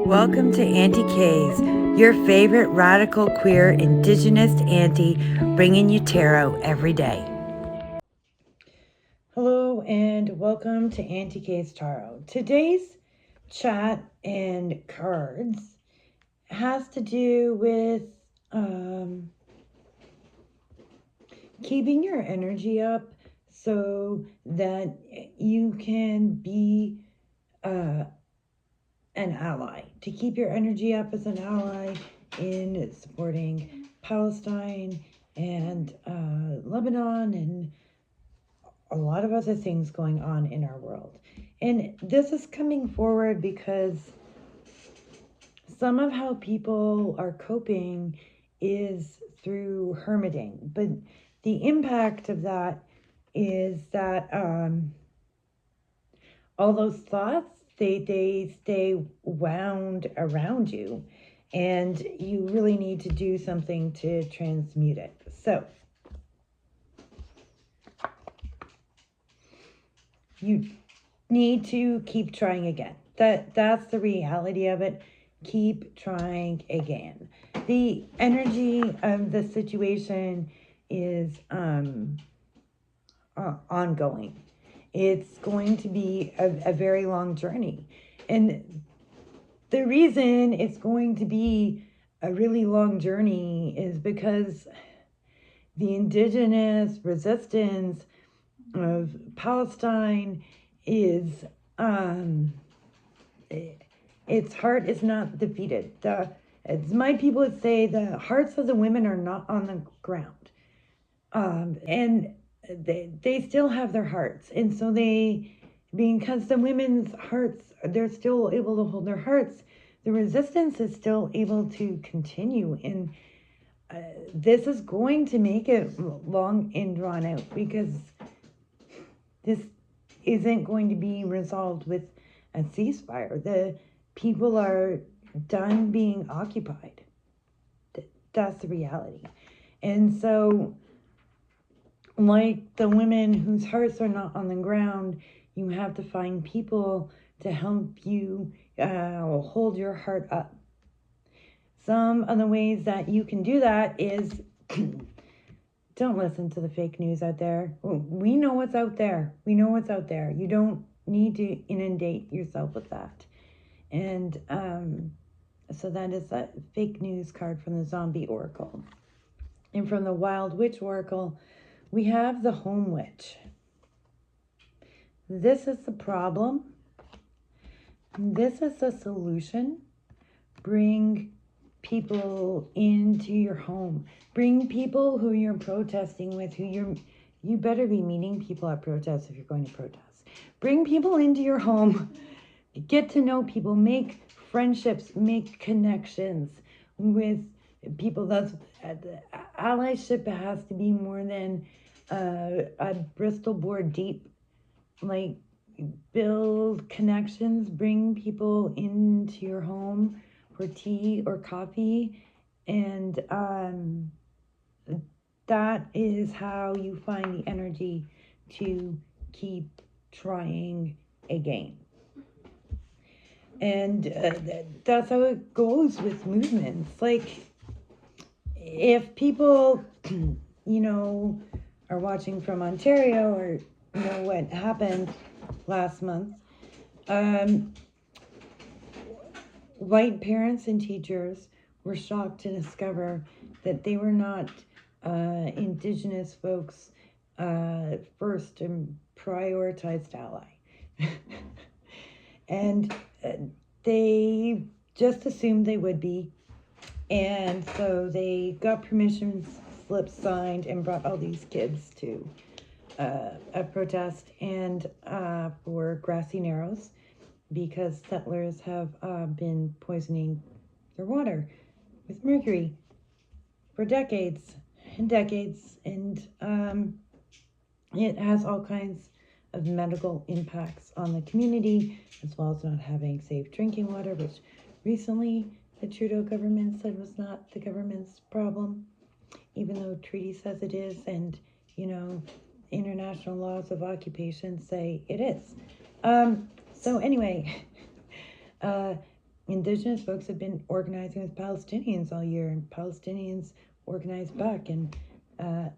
Welcome to Aunty K's, your favorite radical queer indigenous auntie, bringing you tarot every day. Hello and welcome to Aunty K's Tarot. Today's chat and cards has to do with keeping your energy up so that you can be an ally, to keep your energy up as an ally in supporting Palestine and Lebanon and a lot of other things going on in our world. And this is coming forward because some of how people are coping is through hermiting, but the impact of that is that all those thoughts, they stay wound around you, and you really need to do something to transmute it. So you need to keep trying again. That's the reality of it. Keep trying again. The energy of the situation is ongoing. It's going to be a very long journey. And the reason it's going to be a really long journey is because the indigenous resistance of Palestine is, its heart is not defeated. As my people would say, the hearts of the women are not on the ground. And they still have their hearts. And so because the women's hearts, they're still able to hold their hearts, the resistance is still able to continue. And this is going to make it long and drawn out because this isn't going to be resolved with a ceasefire. The people are done being occupied. That's the reality. And so, like the women whose hearts are not on the ground, you have to find people to help you hold your heart up. Some of the ways that you can do that is don't listen to the fake news out there. We know what's out there. We know what's out there. You don't need to inundate yourself with that. And so that is a fake news card from the Zombie Oracle. And from the Wyld Witch Oracle, we have the Home Witch. This is the problem. This is the solution. Bring people into your home. Bring people who you're protesting with, you better be meeting people at protests if you're going to protest. Bring people into your home. Get to know people. Make friendships. Make connections with people. That's allyship has to be more than a Bristol board deep. Like, build connections. Bring people into your home for tea or coffee, and that is how you find the energy to keep trying again. And that's how it goes with movements. Like, if people are watching from Ontario or know what happened last month, white parents and teachers were shocked to discover that they were not Indigenous folks' first and prioritized ally. And they just assumed they would be. And so they got permission slips signed and brought all these kids to a protest and for Grassy Narrows, because settlers have been poisoning their water with mercury for decades and decades, and it has all kinds of medical impacts on the community, as well as not having safe drinking water, which recently the Trudeau government said was not the government's problem, even though treaty says it is, and international laws of occupation say it is. So anyway, Indigenous folks have been organizing with Palestinians all year, and Palestinians organized back and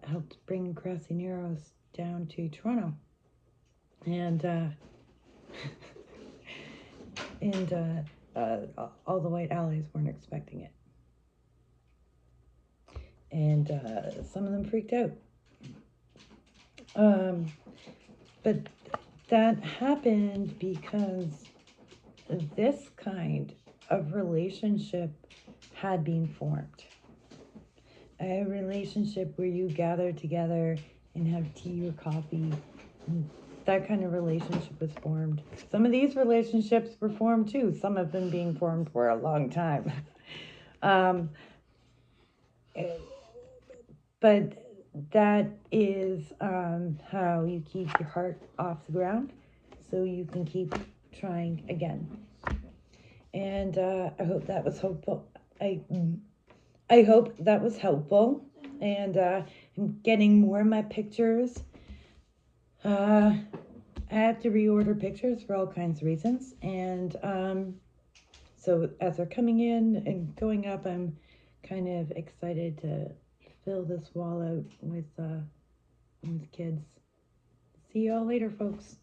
helped bring Carabineros down to Toronto. And all the white allies weren't expecting it. And some of them freaked out. But that happened because this kind of relationship had been formed. A relationship where you gather together and have tea or coffee. And that kind of relationship was formed. Some of these relationships were formed too. Some of them being formed for a long time. But that is how you keep your heart off the ground, so you can keep trying again. And I hope that was hopeful. I hope that was helpful. And I'm getting more of my pictures. I have to reorder pictures for all kinds of reasons. And so as they're coming in and going up, I'm kind of excited to fill this wall out with kids. See y'all later, folks.